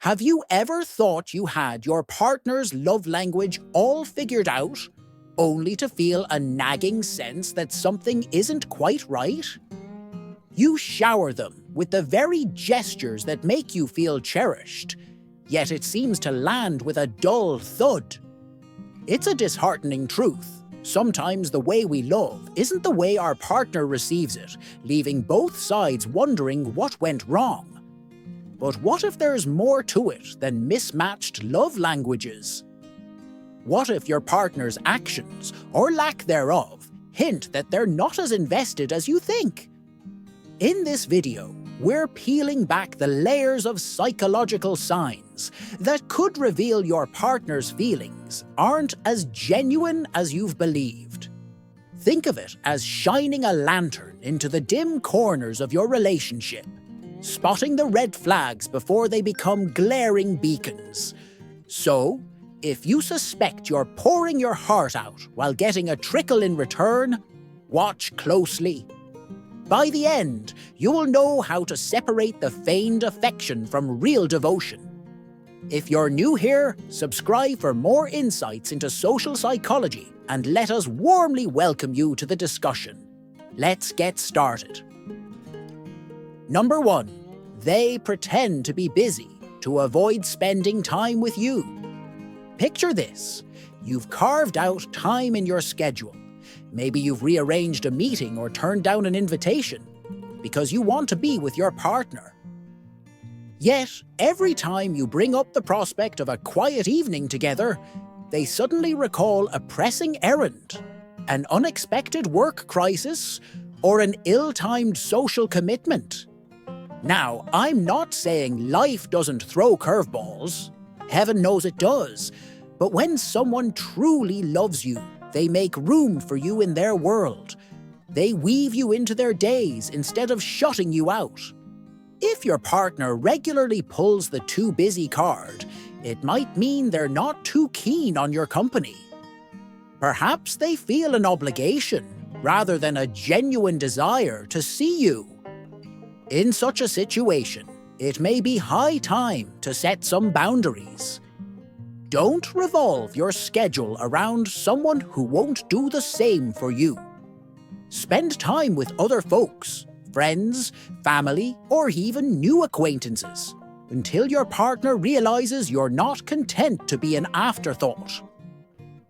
Have you ever thought you had your partner's love language all figured out, only to feel a nagging sense that something isn't quite right? You shower them with the very gestures that make you feel cherished, yet it seems to land with a dull thud. It's a disheartening truth. Sometimes the way we love isn't the way our partner receives it, leaving both sides wondering what went wrong. But what if there's more to it than mismatched love languages? What if your partner's actions, or lack thereof, hint that they're not as invested as you think? In this video, we're peeling back the layers of psychological signs that could reveal your partner's feelings aren't as genuine as you've believed. Think of it as shining a lantern into the dim corners of your relationship, spotting the red flags before they become glaring beacons. So, if you suspect you're pouring your heart out while getting a trickle in return, watch closely. By the end, you will know how to separate the feigned affection from real devotion. If you're new here, subscribe for more insights into social psychology and let us warmly welcome you to the discussion. Let's get started. Number 1. They pretend to be busy to avoid spending time with you. Picture this. You've carved out time in your schedule. Maybe you've rearranged a meeting or turned down an invitation because you want to be with your partner. Yet, every time you bring up the prospect of a quiet evening together, they suddenly recall a pressing errand, an unexpected work crisis, or an ill-timed social commitment. Now, I'm not saying life doesn't throw curveballs. Heaven knows it does. But when someone truly loves you, they make room for you in their world. They weave you into their days instead of shutting you out. If your partner regularly pulls the too busy card, it might mean they're not too keen on your company. Perhaps they feel an obligation rather than a genuine desire to see you. In such a situation, it may be high time to set some boundaries. Don't revolve your schedule around someone who won't do the same for you. Spend time with other folks, friends, family, or even new acquaintances, until your partner realizes you're not content to be an afterthought.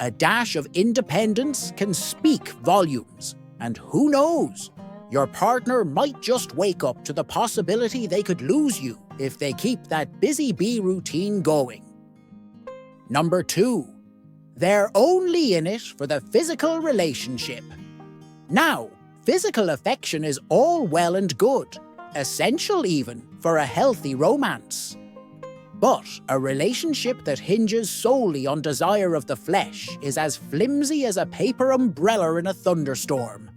A dash of independence can speak volumes, and who knows? Your partner might just wake up to the possibility they could lose you if they keep that busy bee routine going. Number 2. They're only in it for the physical relationship. Now, physical affection is all well and good, essential even for a healthy romance. But a relationship that hinges solely on desire of the flesh is as flimsy as a paper umbrella in a thunderstorm.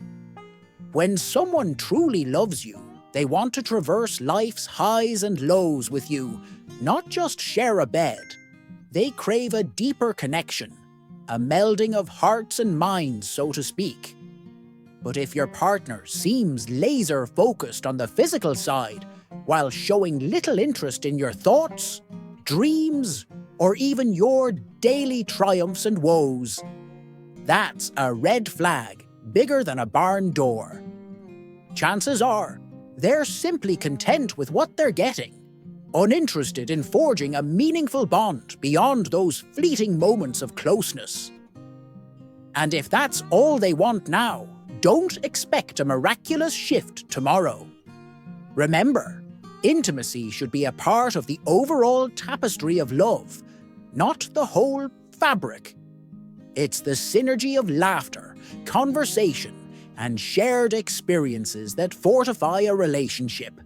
When someone truly loves you, they want to traverse life's highs and lows with you, not just share a bed. They crave a deeper connection, a melding of hearts and minds, so to speak. But if your partner seems laser-focused on the physical side, while showing little interest in your thoughts, dreams, or even your daily triumphs and woes, that's a red flag bigger than a barn door. Chances are, they're simply content with what they're getting, uninterested in forging a meaningful bond beyond those fleeting moments of closeness. And if that's all they want now, don't expect a miraculous shift tomorrow. Remember, intimacy should be a part of the overall tapestry of love, not the whole fabric. It's the synergy of laughter, conversation, and shared experiences that fortify a relationship.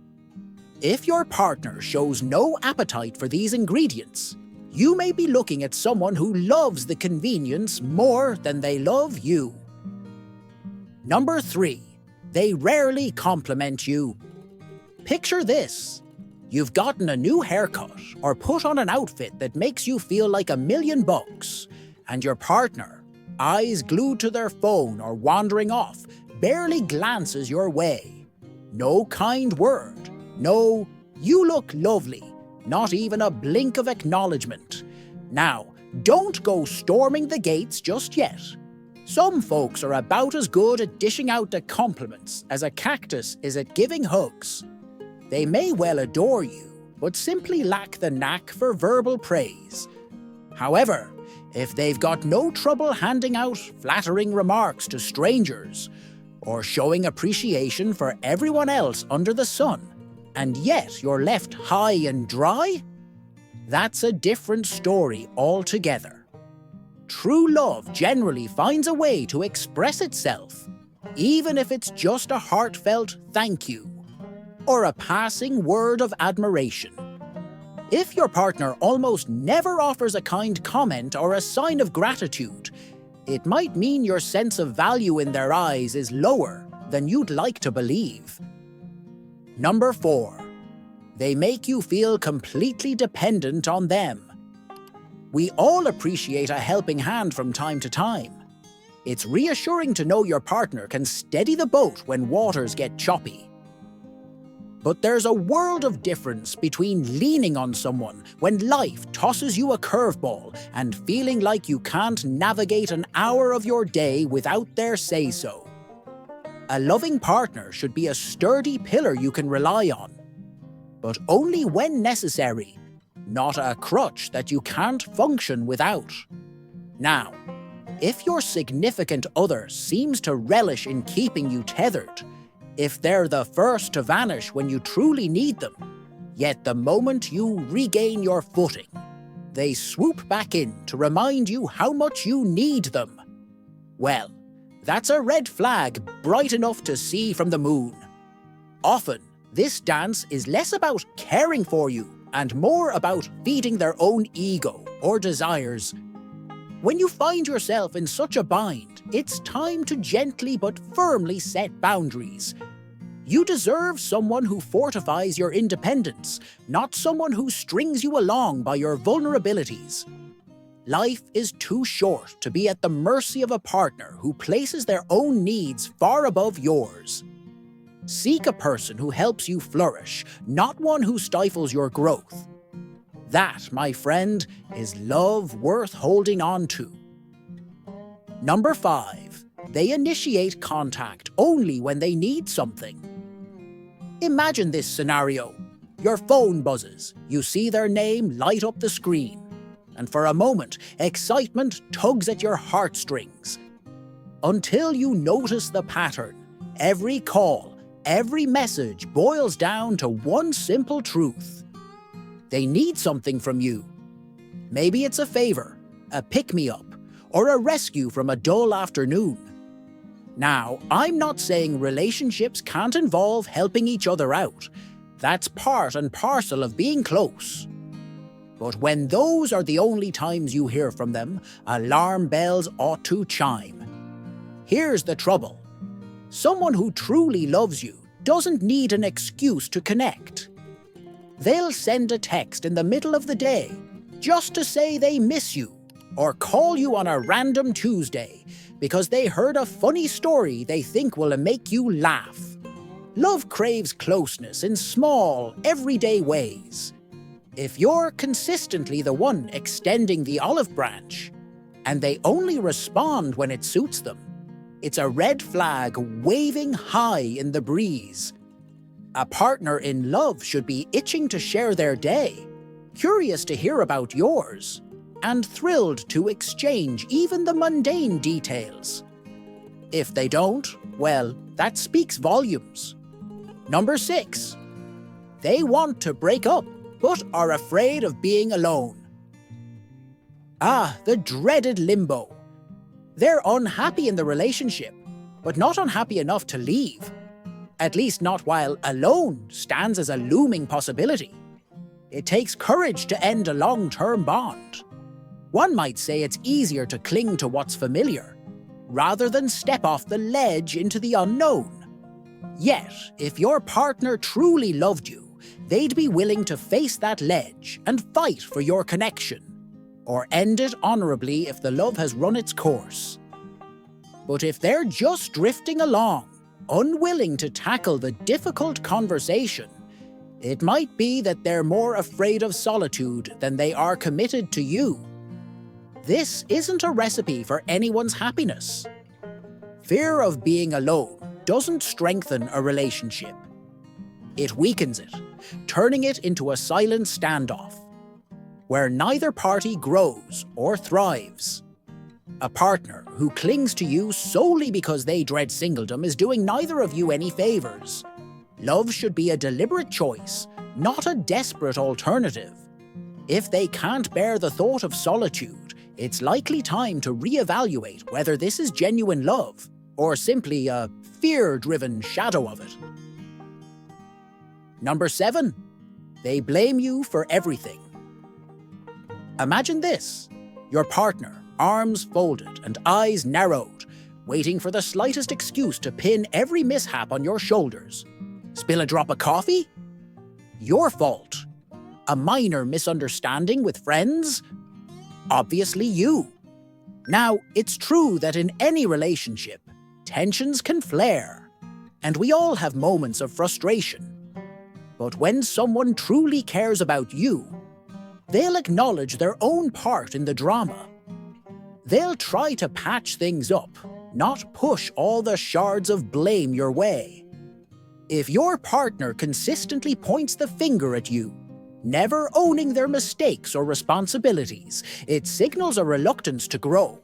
If your partner shows no appetite for these ingredients, you may be looking at someone who loves the convenience more than they love you. Number 3. They rarely compliment you. Picture this. You've gotten a new haircut or put on an outfit that makes you feel like $1,000,000, and your partner, eyes glued to their phone or wandering off, barely glances your way. No kind word. No, you look lovely, Not even a blink of acknowledgement. Now, don't go storming the gates just yet. Some folks are about as good at dishing out the compliments as a cactus is at giving hugs. They may well adore you, but simply lack the knack for verbal praise. However, if they've got no trouble handing out flattering remarks to strangers, or showing appreciation for everyone else under the sun, and yet you're left high and dry, that's a different story altogether. True love generally finds a way to express itself, even if it's just a heartfelt thank you, or a passing word of admiration. If your partner almost never offers a kind comment or a sign of gratitude, it might mean your sense of value in their eyes is lower than you'd like to believe. Number 4. They make you feel completely dependent on them. We all appreciate a helping hand from time to time. It's reassuring to know your partner can steady the boat when waters get choppy. But there's a world of difference between leaning on someone when life tosses you a curveball and feeling like you can't navigate an hour of your day without their say-so. A loving partner should be a sturdy pillar you can rely on, but only when necessary, not a crutch that you can't function without. Now, if your significant other seems to relish in keeping you tethered, if they're the first to vanish when you truly need them, yet the moment you regain your footing, they swoop back in to remind you how much you need them, well, that's a red flag bright enough to see from the moon. Often, this dance is less about caring for you and more about feeding their own ego or desires. When you find yourself in such a bind, it's time to gently but firmly set boundaries. You deserve someone who fortifies your independence, not someone who strings you along by your vulnerabilities. Life is too short to be at the mercy of a partner who places their own needs far above yours. Seek a person who helps you flourish, not one who stifles your growth. That, my friend, is love worth holding on to. Number 5. They initiate contact only when they need something. Imagine this scenario. Your phone buzzes, you see their name light up the screen, and for a moment, excitement tugs at your heartstrings. Until you notice the pattern, every call, every message boils down to one simple truth. They need something from you. Maybe it's a favor, a pick-me-up, or a rescue from a dull afternoon. Now, I'm not saying relationships can't involve helping each other out. That's part and parcel of being close. But when those are the only times you hear from them, alarm bells ought to chime. Here's the trouble. Someone who truly loves you doesn't need an excuse to connect. They'll send a text in the middle of the day just to say they miss you, or call you on a random Tuesday because they heard a funny story they think will make you laugh. Love craves closeness in small, everyday ways. If you're consistently the one extending the olive branch, and they only respond when it suits them, it's a red flag waving high in the breeze. A partner in love should be itching to share their day, curious to hear about yours, and thrilled to exchange even the mundane details. If they don't, well, that speaks volumes. Number 6. They want to break up, but are afraid of being alone. Ah, the dreaded limbo. They're unhappy in the relationship, but not unhappy enough to leave. At least not while alone stands as a looming possibility. It takes courage to end a long-term bond. One might say it's easier to cling to what's familiar, rather than step off the ledge into the unknown. Yet, if your partner truly loved you, they'd be willing to face that ledge and fight for your connection, or end it honorably if the love has run its course. But if they're just drifting along, unwilling to tackle the difficult conversation, It might be that they're more afraid of solitude than they are committed to you. This isn't a recipe for anyone's happiness. Fear of being alone doesn't strengthen a relationship. It weakens it, turning it into a silent standoff, where neither party grows or thrives. A partner who clings to you solely because they dread singledom is doing neither of you any favors. Love should be a deliberate choice, not a desperate alternative. If they can't bear the thought of solitude, it's likely time to reevaluate whether this is genuine love or simply a fear-driven shadow of it. Number 7. They blame you for everything. Imagine this: your partner, arms folded and eyes narrowed, waiting for the slightest excuse to pin every mishap on your shoulders. Spill a drop of coffee? Your fault. A minor misunderstanding with friends? Obviously you. Now, it's true that in any relationship, tensions can flare, and we all have moments of frustration. But when someone truly cares about you, they'll acknowledge their own part in the drama. They'll try to patch things up, not push all the shards of blame your way. If your partner consistently points the finger at you, never owning their mistakes or responsibilities, it signals a reluctance to grow.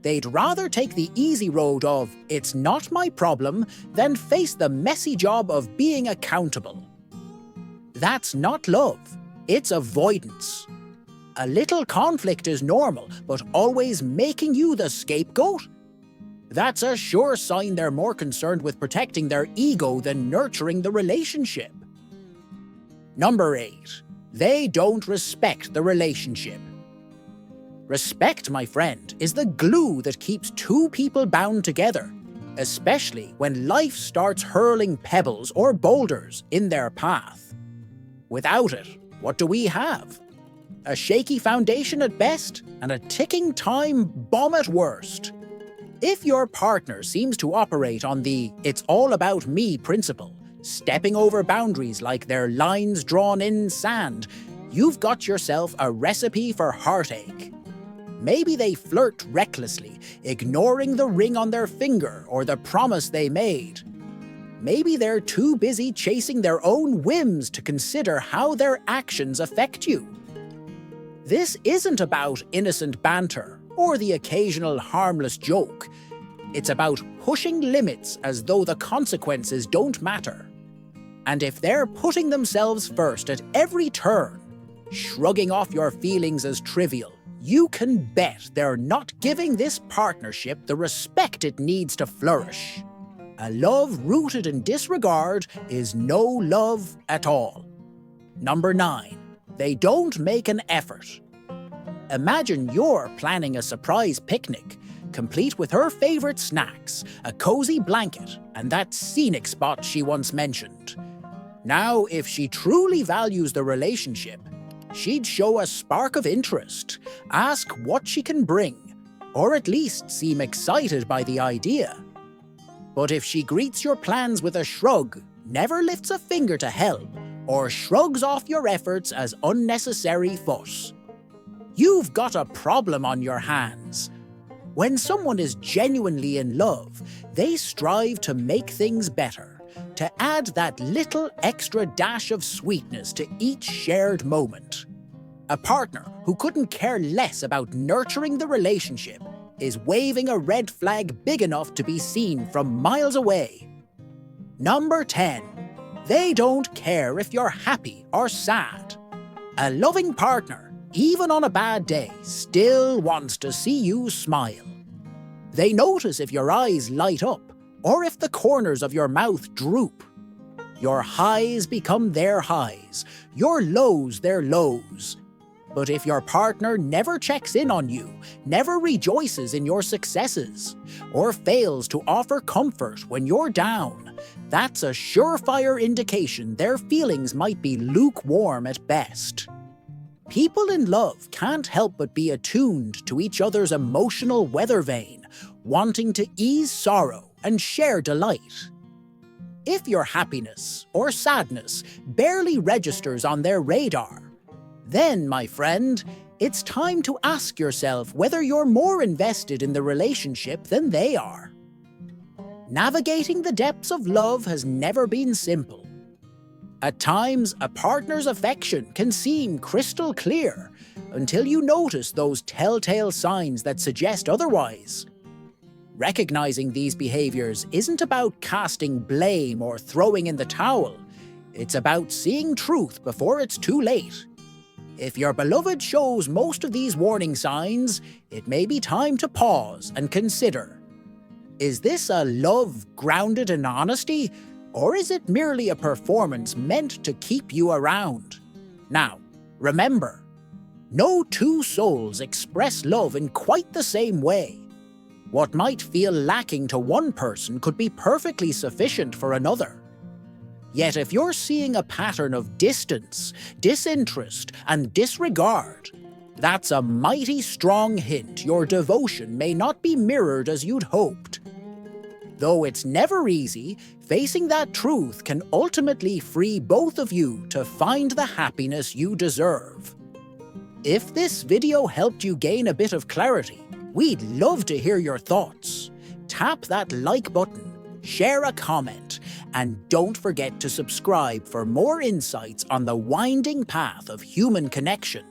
They'd rather take the easy road of "it's not my problem" than face the messy job of being accountable. That's not love, it's avoidance. A little conflict is normal, but always making you the scapegoat? That's a sure sign they're more concerned with protecting their ego than nurturing the relationship. Number 8. They don't respect the relationship. Respect, my friend, is the glue that keeps two people bound together, especially when life starts hurling pebbles or boulders in their path. Without it, what do we have? A shaky foundation at best and a ticking time bomb at worst. If your partner seems to operate on the "it's all about me" principle, stepping over boundaries like they're lines drawn in sand, you've got yourself a recipe for heartache. Maybe they flirt recklessly, ignoring the ring on their finger or the promise they made. Maybe they're too busy chasing their own whims to consider how their actions affect you. This isn't about innocent banter or the occasional harmless joke. It's about pushing limits as though the consequences don't matter. And if they're putting themselves first at every turn, shrugging off your feelings as trivial, you can bet they're not giving this partnership the respect it needs to flourish. A love rooted in disregard is no love at all. Number 9. They don't make an effort. Imagine you're planning a surprise picnic, complete with her favorite snacks, a cozy blanket, and that scenic spot she once mentioned. Now, if she truly values the relationship, she'd show a spark of interest, ask what she can bring, or at least seem excited by the idea. But if she greets your plans with a shrug, never lifts a finger to help, or shrugs off your efforts as unnecessary fuss, you've got a problem on your hands. When someone is genuinely in love, they strive to make things better, to add that little extra dash of sweetness to each shared moment. A partner who couldn't care less about nurturing the relationship is waving a red flag big enough to be seen from miles away. Number 10. They don't care if you're happy or sad. A loving partner, even on a bad day, still wants to see you smile. They notice if your eyes light up or if the corners of your mouth droop. Your highs become their highs, your lows their lows. But if your partner never checks in on you, never rejoices in your successes, or fails to offer comfort when you're down, that's a surefire indication their feelings might be lukewarm at best. People in love can't help but be attuned to each other's emotional weather vane, wanting to ease sorrow and share delight. if your happiness or sadness barely registers on their radar, then, my friend, it's time to ask yourself whether you're more invested in the relationship than they are. Navigating the depths of love has never been simple. At times, a partner's affection can seem crystal clear until you notice those telltale signs that suggest otherwise. Recognizing these behaviors isn't about casting blame or throwing in the towel. It's about seeing truth before it's too late. If your beloved shows most of these warning signs, it may be time to pause and consider. Is this a love grounded in honesty, or is it merely a performance meant to keep you around? Now, remember, no two souls express love in quite the same way. What might feel lacking to one person could be perfectly sufficient for another. Yet if you're seeing a pattern of distance, disinterest, and disregard, that's a mighty strong hint your devotion may not be mirrored as you'd hoped. Though it's never easy, facing that truth can ultimately free both of you to find the happiness you deserve. If this video helped you gain a bit of clarity, we'd love to hear your thoughts. Tap that like button, share a comment, and don't forget to subscribe for more insights on the winding path of human connection.